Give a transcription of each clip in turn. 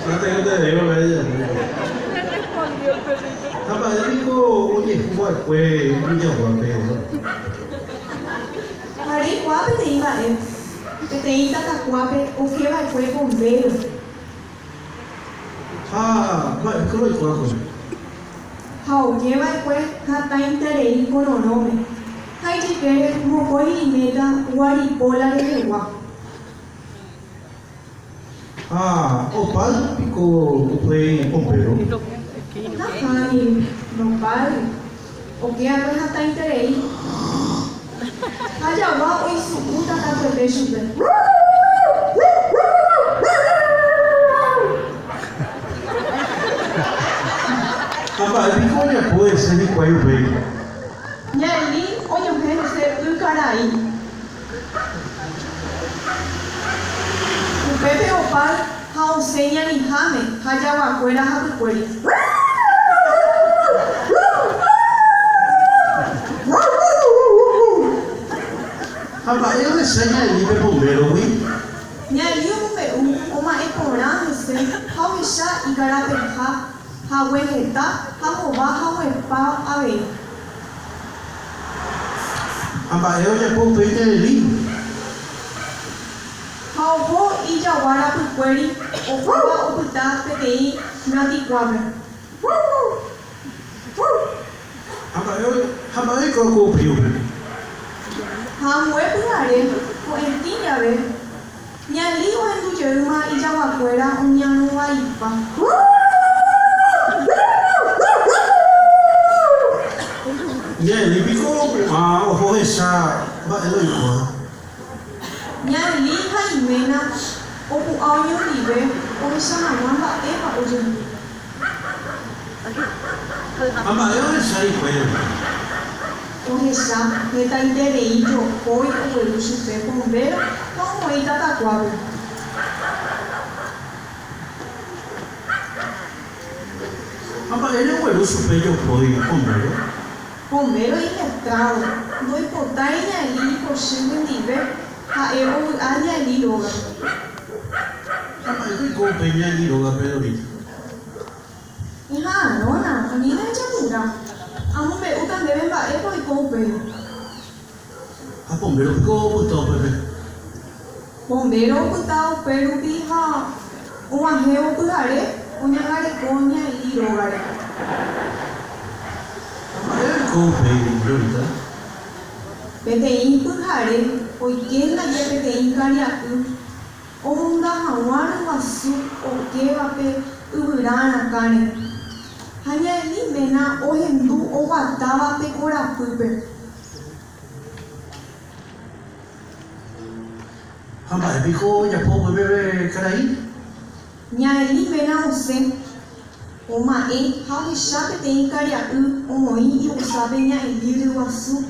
No te digo, me diga. Apa, él dijo, oye, Juan, fue un niño guapeo. Haré guape te iba a que te iba a guape o que va fue bombero. Bueno, ¿cómo es guapo? Hao lleva fue hasta interés con o nome. Hay que como voy y meta guaripola de guapo. O padre ficou, foi bombeiro. Ai, meu pai, o que agora já está interesse. A Javá, o Isucuta está protegendo. Rapaz, me olha depois, você me conhece bem. E ali, onde eu quero ser o Caraí. O Pepe o pai, a Oceania ni Jame, a Javá, fuera a Jacueri. Rapaz, eu recebo ali meu bombeiro, hein? E ali o número uma eporã, a Oixá e Garapenha, a Ueneta, a Rová, a Uepá, a Vei. Rapaz, eu já comprei ali. Hauvo e Jawara Puqueri, o Fua Oputa, PTI, Nati Quabra. Rapaz, eu comprei. Hamwe Pugare, o Entinha, Nyali o Endujeruma e Jawaquera, o Nyanua Ipa. E ali ficou o Roechá, ele igual. Nyali Jaimena, o Puaunho Libe, o Sanamamba Eva Ojen. Rapaz, eu recebo com ele. O Rechá, Reta Intereito, Foi, o Eluxo Fé Bombeiro, o Rei Tataquaba. Rapaz, ele é um eluxo feio, foi bombeiro. Bombeiro e letrado, do hipotai ali, coxinho de nível, a eu ali logo. Rapaz, eu comprei ali logo, Pedrito. E nona, a menina é de mura. A mulher uta deve vai para o bombeiro. A bombeiro ficou botão, bebê. Bombeiro uta o pelo de uma reu pugare, unhangare conya e logare. Rapaz, eu comprei, Pedrito. PTI pugare, oikena e PTI cariacu. O mundo hawara wasu o que vai pe urana cane. Hanya ni mena o hindu o watava pe ora pupe. Rapaz, ficou, já foi bebê, caraí? Nya ni mena o sen. O mae, hau chape tem cariacu, o moi e o sabe nya livre o asu.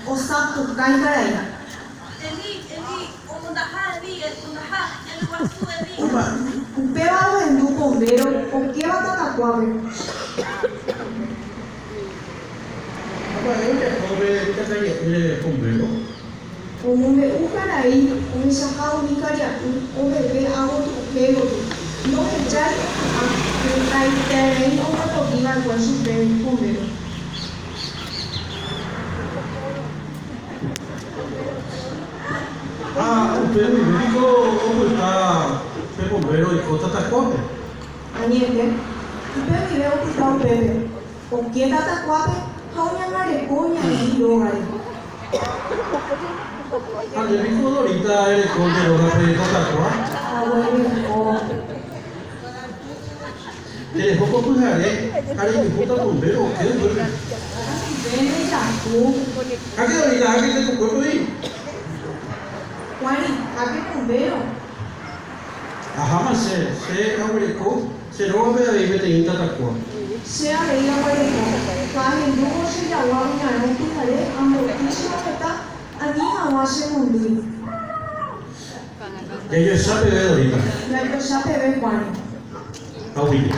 O sapo cai carai. O pela o hindu bombeiro, o que vai tocar quabe. Rapaz, eu já comprei, ele é bombeiro. O mume o carai, o chahau ni cariacu, o bebê a outro pelo. No echar a internet o motoquinho a guacho bem bombeiro. O Pedro ficou ocultar, foi bombeiro e conta tá como? Aniete, o bebê é o que o bebê. O que tá taquabe, hau nyangare conya e logare. Ele ficou ahorita, ele conta, ele conta como? Abuelo, o Ele foi procurar, ele ficou bombeiro, o que? bebê já tu. Aqui ahorita, aqui tem o corpo aí. Quali, aqui bombeiro. Mas você abriu, você não vai ver aí, tem ainda como? Se a reina abuelo, quali no se já o minha não picare, a mortíssima feta, a minha não se mundi. E aí, sabe ver ahorita? Já eu já bebê quali. Ahorita.